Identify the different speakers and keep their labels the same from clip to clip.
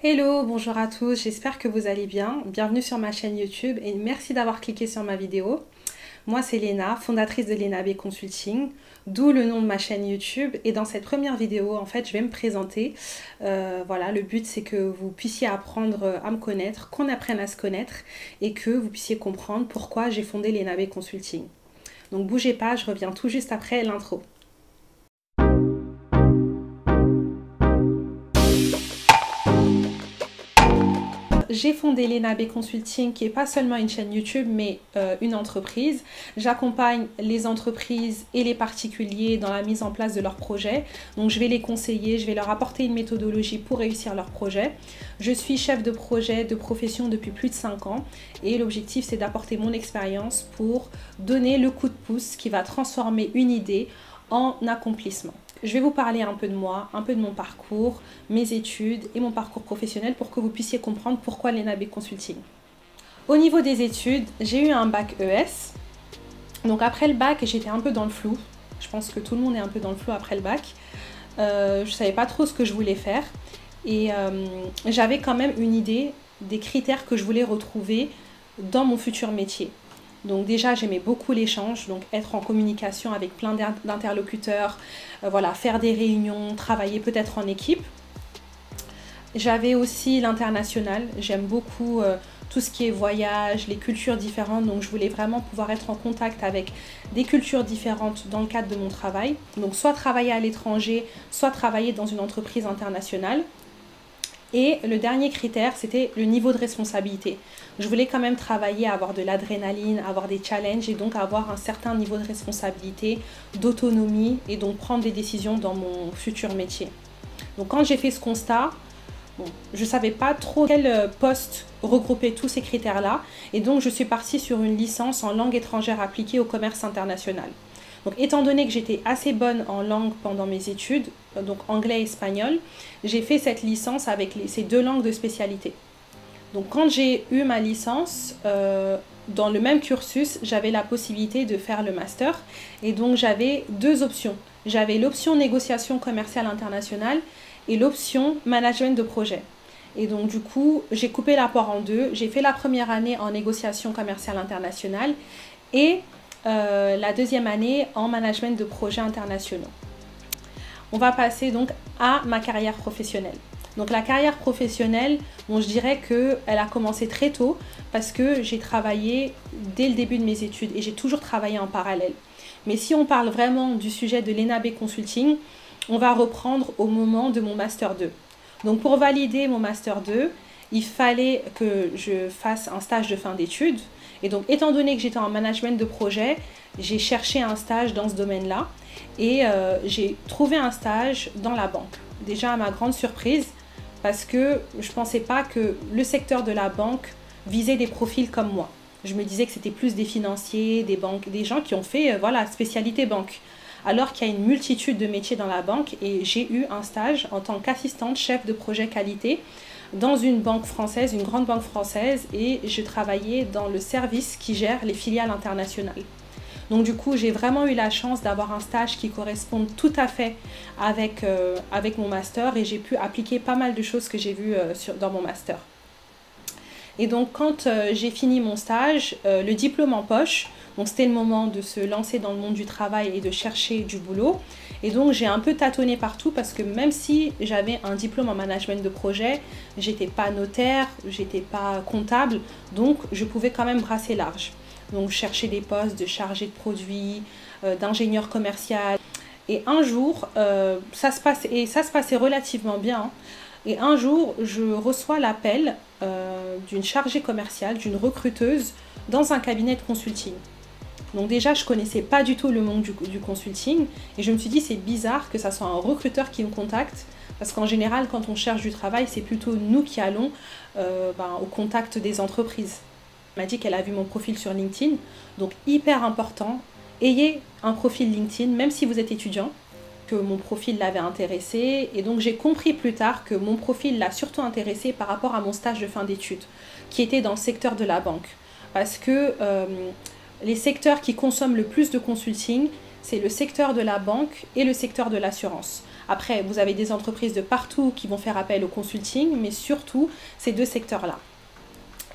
Speaker 1: Hello, bonjour à tous, j'espère que vous allez bien. Bienvenue sur ma chaîne YouTube et merci d'avoir cliqué sur ma vidéo. Moi c'est Léna, fondatrice de Léna B Consulting, d'où le nom de ma chaîne YouTube. Et dans cette première vidéo, en fait, je vais me présenter. Voilà, le but c'est que vous puissiez apprendre à me connaître, qu'on apprenne à se connaître et que vous puissiez comprendre pourquoi j'ai fondé Léna B Consulting. Donc bougez pas, je reviens tout juste après l'intro. J'ai fondé Léna B Consulting, qui n'est pas seulement une chaîne YouTube, mais une entreprise. J'accompagne les entreprises et les particuliers dans la mise en place de leurs projets. Donc je vais les conseiller, je vais leur apporter une méthodologie pour réussir leurs projets. Je suis chef de projet de profession depuis plus de 5 ans et l'objectif c'est d'apporter mon expérience pour donner le coup de pouce qui va transformer une idée en accomplissement. Je vais vous parler un peu de moi, un peu de mon parcours, mes études et mon parcours professionnel pour que vous puissiez comprendre pourquoi Léna B Consulting. Au niveau des études, j'ai eu un bac ES. Donc après le bac, j'étais un peu dans le flou. Je pense que tout le monde est un peu dans le flou après le bac. Je ne savais pas trop ce que je voulais faire. Et j'avais quand même une idée des critères que je voulais retrouver dans mon futur métier. Donc déjà, j'aimais beaucoup l'échange, donc être en communication avec plein d'interlocuteurs, voilà, faire des réunions, travailler peut-être en équipe. J'avais aussi l'international, j'aime beaucoup tout ce qui est voyage, les cultures différentes, donc je voulais vraiment pouvoir être en contact avec des cultures différentes dans le cadre de mon travail. Donc soit travailler à l'étranger, soit travailler dans une entreprise internationale. Et le dernier critère, c'était le niveau de responsabilité. Je voulais quand même travailler, avoir de l'adrénaline, avoir des challenges et donc avoir un certain niveau de responsabilité, d'autonomie et donc prendre des décisions dans mon futur métier. Donc quand j'ai fait ce constat, je ne savais pas trop quel poste regrouper tous ces critères-là et donc je suis partie sur une licence en langue étrangère appliquée au commerce international. Donc, étant donné que j'étais assez bonne en langue pendant mes études, donc anglais et espagnol, j'ai fait cette licence avec ces deux langues de spécialité. Donc, quand j'ai eu ma licence, dans le même cursus, j'avais la possibilité de faire le master. Et donc, j'avais deux options. J'avais l'option négociation commerciale internationale et l'option management de projet. Et donc, du coup, j'ai coupé la poire en deux. J'ai fait la première année en négociation commerciale internationale et la deuxième année en management de projets internationaux. On va passer donc à ma carrière professionnelle. Donc la carrière professionnelle, je dirais qu'elle a commencé très tôt parce que j'ai travaillé dès le début de mes études et j'ai toujours travaillé en parallèle. Mais si on parle vraiment du sujet de Léna B Consulting, on va reprendre au moment de mon Master 2. Donc pour valider mon Master 2, il fallait que je fasse un stage de fin d'études. Et donc, étant donné que j'étais en management de projet, j'ai cherché un stage dans ce domaine-là et j'ai trouvé un stage dans la banque. Déjà, à ma grande surprise, parce que je ne pensais pas que le secteur de la banque visait des profils comme moi. Je me disais que c'était plus des financiers, des banques, des gens qui ont fait voilà, spécialité banque. Alors qu'il y a une multitude de métiers dans la banque et j'ai eu un stage en tant qu'assistante chef de projet qualité dans une banque française, une grande banque française, et je travaillais dans le service qui gère les filiales internationales. Donc du coup, j'ai vraiment eu la chance d'avoir un stage qui corresponde tout à fait avec mon master et j'ai pu appliquer pas mal de choses que j'ai vues dans mon master. Et donc quand j'ai fini mon stage, le diplôme en poche, donc c'était le moment de se lancer dans le monde du travail et de chercher du boulot. Et donc j'ai un peu tâtonné partout parce que même si j'avais un diplôme en management de projet, j'étais pas notaire, j'étais pas comptable, donc je pouvais quand même brasser large. Donc chercher des postes de chargé de produits, d'ingénieur commercial. Et un jour, ça se passait relativement bien, hein. Et un jour, je reçois l'appel d'une chargée commerciale, d'une recruteuse dans un cabinet de consulting. Donc déjà, je ne connaissais pas du tout le monde du consulting et je me suis dit c'est bizarre que ça soit un recruteur qui me contacte parce qu'en général, quand on cherche du travail, c'est plutôt nous qui allons au contact des entreprises. Elle m'a dit qu'elle a vu mon profil sur LinkedIn, donc hyper important, ayez un profil LinkedIn même si vous êtes étudiant, que mon profil l'avait intéressé et donc j'ai compris plus tard que mon profil l'a surtout intéressé par rapport à mon stage de fin d'études qui était dans le secteur de la banque parce que les secteurs qui consomment le plus de consulting, c'est le secteur de la banque et le secteur de l'assurance. Après, vous avez des entreprises de partout qui vont faire appel au consulting, mais surtout ces deux secteurs-là.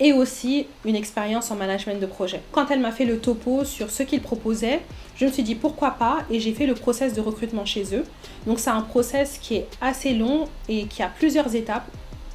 Speaker 1: Et aussi une expérience en management de projet. Quand elle m'a fait le topo sur ce qu'ils proposaient, je me suis dit pourquoi pas, et j'ai fait le process de recrutement chez eux. Donc c'est un process qui est assez long et qui a plusieurs étapes,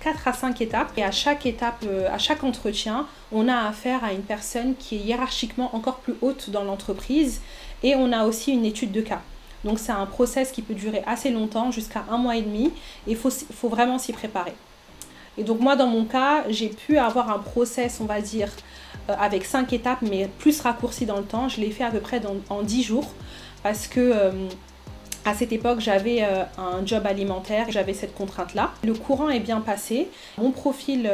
Speaker 1: 4 à 5 étapes. Et à chaque étape, à chaque entretien, on a affaire à une personne qui est hiérarchiquement encore plus haute dans l'entreprise, et on a aussi une étude de cas. Donc c'est un process qui peut durer assez longtemps, jusqu'à 1 mois et demi, et il faut vraiment s'y préparer. Et donc moi, dans mon cas, j'ai pu avoir un process, on va dire, avec 5 étapes, mais plus raccourci dans le temps. Je l'ai fait à peu près en 10 jours, parce que à cette époque, j'avais un job alimentaire, j'avais cette contrainte-là. Le courant est bien passé, mon profil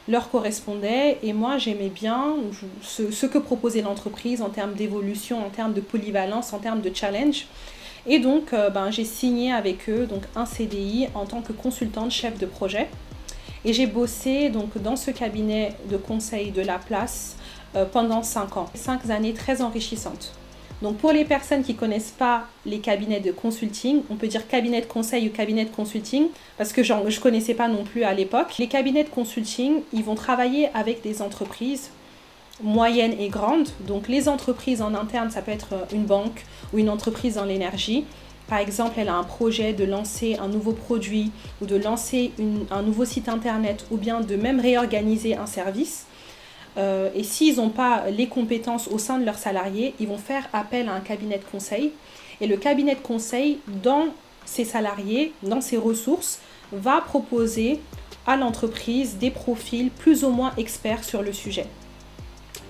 Speaker 1: leur correspondait, et moi, j'aimais bien ce que proposait l'entreprise en termes d'évolution, en termes de polyvalence, en termes de challenge. Et donc, j'ai signé avec eux donc, un CDI en tant que consultante chef de projet. Et j'ai bossé donc, dans ce cabinet de conseil de la place pendant 5 ans. 5 années très enrichissantes. Donc pour les personnes qui ne connaissent pas les cabinets de consulting, on peut dire cabinet de conseil ou cabinet de consulting, parce que je ne connaissais pas non plus à l'époque. Les cabinets de consulting, ils vont travailler avec des entreprises moyennes et grandes. Donc les entreprises en interne, ça peut être une banque ou une entreprise dans l'énergie. Par exemple, elle a un projet de lancer un nouveau produit ou de lancer un nouveau site internet ou bien de même réorganiser un service. Et s'ils n'ont pas les compétences au sein de leurs salariés, ils vont faire appel à un cabinet de conseil. Et le cabinet de conseil, dans ses salariés, dans ses ressources, va proposer à l'entreprise des profils plus ou moins experts sur le sujet.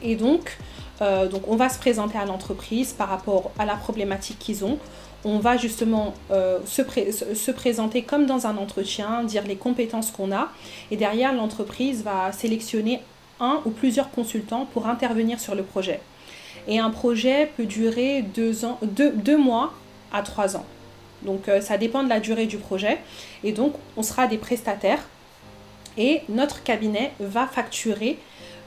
Speaker 1: Et donc on va se présenter à l'entreprise par rapport à la problématique qu'ils ont. On va justement se présenter comme dans un entretien, dire les compétences qu'on a. Et derrière, l'entreprise va sélectionner un ou plusieurs consultants pour intervenir sur le projet. Et un projet peut durer 2 mois à 3 ans. Donc ça dépend de la durée du projet. Et donc on sera des prestataires et notre cabinet va facturer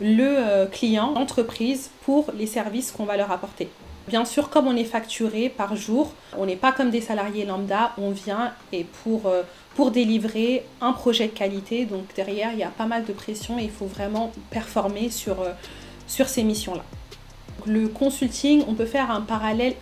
Speaker 1: le client, l'entreprise, pour les services qu'on va leur apporter. Bien sûr, comme on est facturé par jour, on n'est pas comme des salariés lambda, on vient et pour délivrer un projet de qualité. Donc derrière, il y a pas mal de pression et il faut vraiment performer sur ces missions-là. Le consulting, on peut faire un parallèle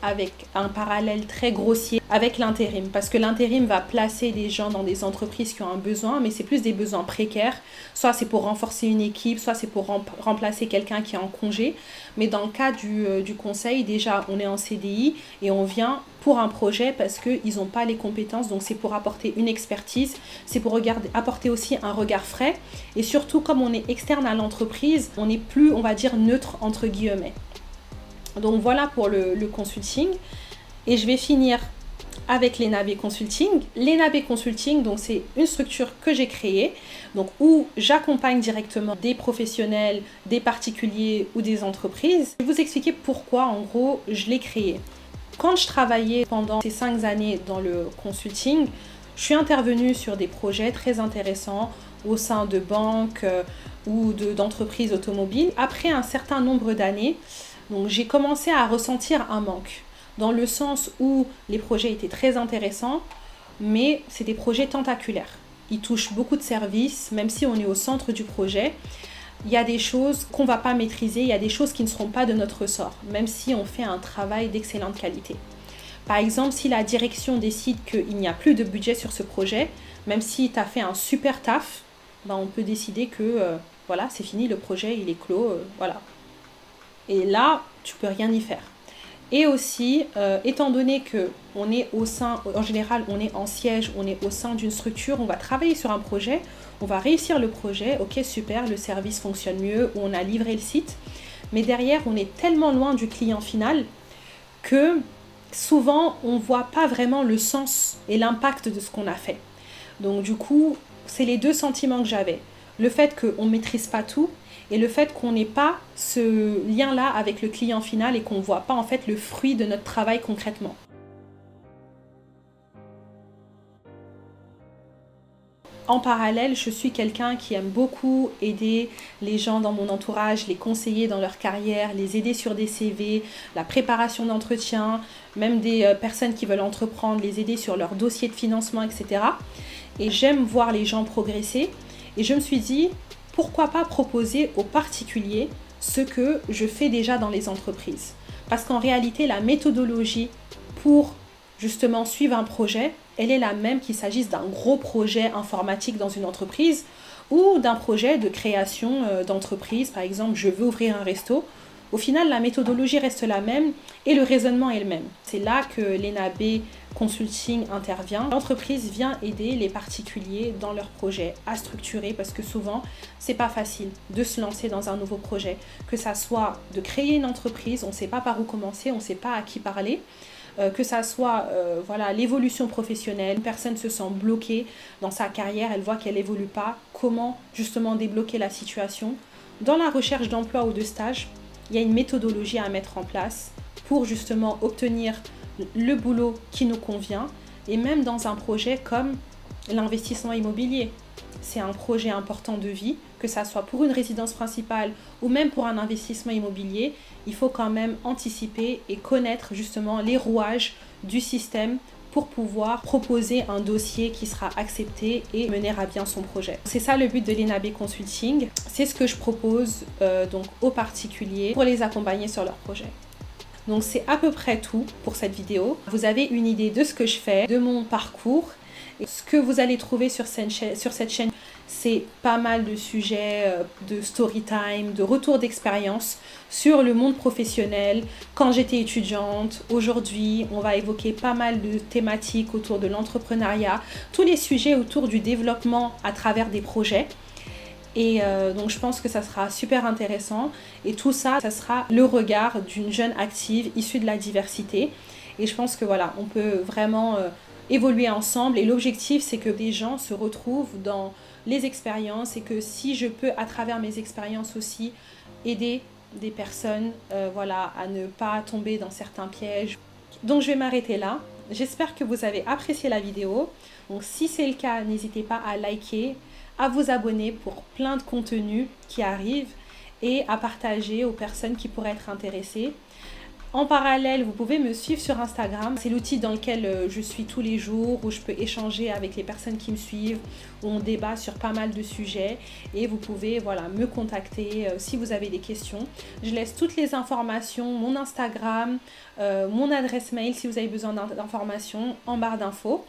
Speaker 1: très grossier avec l'intérim, parce que l'intérim va placer des gens dans des entreprises qui ont un besoin, mais c'est plus des besoins précaires. Soit c'est pour renforcer une équipe, soit c'est pour remplacer quelqu'un qui est en congé. Mais dans le cas du conseil, déjà, on est en CDI et on vient pour un projet parce qu'ils n'ont pas les compétences. Donc c'est pour apporter une expertise, c'est pour apporter aussi un regard frais. Et surtout, comme on est externe à l'entreprise, on n'est plus, on va dire, neutre entre guillemets. Donc voilà pour le consulting. Et je vais finir avec l'ENAB Consulting. L'ENAB Consulting, donc c'est une structure que j'ai créée, donc où j'accompagne directement des professionnels, des particuliers ou des entreprises. Je vais vous expliquer pourquoi en gros je l'ai créée. Quand je travaillais pendant ces 5 années dans le consulting, je suis intervenue sur des projets très intéressants au sein de banques ou d'entreprises automobiles. Après un certain nombre d'années, donc j'ai commencé à ressentir un manque, dans le sens où les projets étaient très intéressants, mais c'est des projets tentaculaires. Ils touchent beaucoup de services, même si on est au centre du projet. Il y a des choses qu'on ne va pas maîtriser, il y a des choses qui ne seront pas de notre ressort, même si on fait un travail d'excellente qualité. Par exemple, si la direction décide qu'il n'y a plus de budget sur ce projet, même si tu as fait un super taf, on peut décider que voilà, c'est fini, le projet il est clos, voilà. Et là, tu peux rien y faire. Et aussi, étant donné que on est au sein, en général, on est en siège, on est au sein d'une structure, on va travailler sur un projet, on va réussir le projet, ok super, le service fonctionne mieux, ou on a livré le site. Mais derrière, on est tellement loin du client final que souvent, on ne voit pas vraiment le sens et l'impact de ce qu'on a fait. Donc du coup, c'est les 2 sentiments que j'avais. Le fait qu'on ne maîtrise pas tout, et le fait qu'on n'ait pas ce lien-là avec le client final et qu'on ne voit pas en fait le fruit de notre travail concrètement. En parallèle, je suis quelqu'un qui aime beaucoup aider les gens dans mon entourage, les conseiller dans leur carrière, les aider sur des CV, la préparation d'entretien, même des personnes qui veulent entreprendre, les aider sur leur dossier de financement, etc. Et j'aime voir les gens progresser. Et je me suis dit, pourquoi pas proposer aux particuliers ce que je fais déjà dans les entreprises? Parce qu'en réalité, la méthodologie pour justement suivre un projet, elle est la même qu'il s'agisse d'un gros projet informatique dans une entreprise ou d'un projet de création d'entreprise. Par exemple, je veux ouvrir un resto. Au final, la méthodologie reste la même et le raisonnement est le même. C'est là que l'ENAB Consulting intervient. L'entreprise vient aider les particuliers dans leurs projets à structurer parce que souvent, c'est pas facile de se lancer dans un nouveau projet. Que ça soit de créer une entreprise, on ne sait pas par où commencer, on ne sait pas à qui parler. Que ça soit voilà, l'évolution professionnelle, une personne se sent bloquée dans sa carrière, elle voit qu'elle n'évolue pas, comment justement débloquer la situation. Dans la recherche d'emploi ou de stage, il y a une méthodologie à mettre en place pour justement obtenir le boulot qui nous convient et même dans un projet comme l'investissement immobilier. C'est un projet important de vie, que ça soit pour une résidence principale ou même pour un investissement immobilier, il faut quand même anticiper et connaître justement les rouages du système pour pouvoir proposer un dossier qui sera accepté et mener à bien son projet. C'est ça le but de l'ENAB Consulting. C'est ce que je propose donc aux particuliers pour les accompagner sur leur projet. Donc c'est à peu près tout pour cette vidéo. Vous avez une idée de ce que je fais, de mon parcours. Et ce que vous allez trouver sur cette chaîne, c'est pas mal de sujets de story time, de retour d'expérience sur le monde professionnel, quand j'étais étudiante, aujourd'hui. On va évoquer pas mal de thématiques autour de l'entrepreneuriat, tous les sujets autour du développement à travers des projets. Et donc je pense que ça sera super intéressant. Et tout ça, ça sera le regard d'une jeune active issue de la diversité. Et je pense que voilà, on peut vraiment évoluer ensemble. Et l'objectif, c'est que des gens se retrouvent dans les expériences et que si je peux, à travers mes expériences aussi, aider des personnes voilà, à ne pas tomber dans certains pièges. Donc je vais m'arrêter là. J'espère que vous avez apprécié la vidéo. Donc si c'est le cas, n'hésitez pas à liker, à vous abonner pour plein de contenus qui arrivent et à partager aux personnes qui pourraient être intéressées. En parallèle, vous pouvez me suivre sur Instagram. C'est l'outil dans lequel je suis tous les jours, où je peux échanger avec les personnes qui me suivent, où on débat sur pas mal de sujets. Et vous pouvez voilà, me contacter si vous avez des questions. Je laisse toutes les informations, mon Instagram, mon adresse mail si vous avez besoin d'informations en barre d'infos.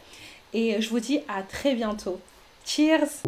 Speaker 1: Et je vous dis à très bientôt. Cheers!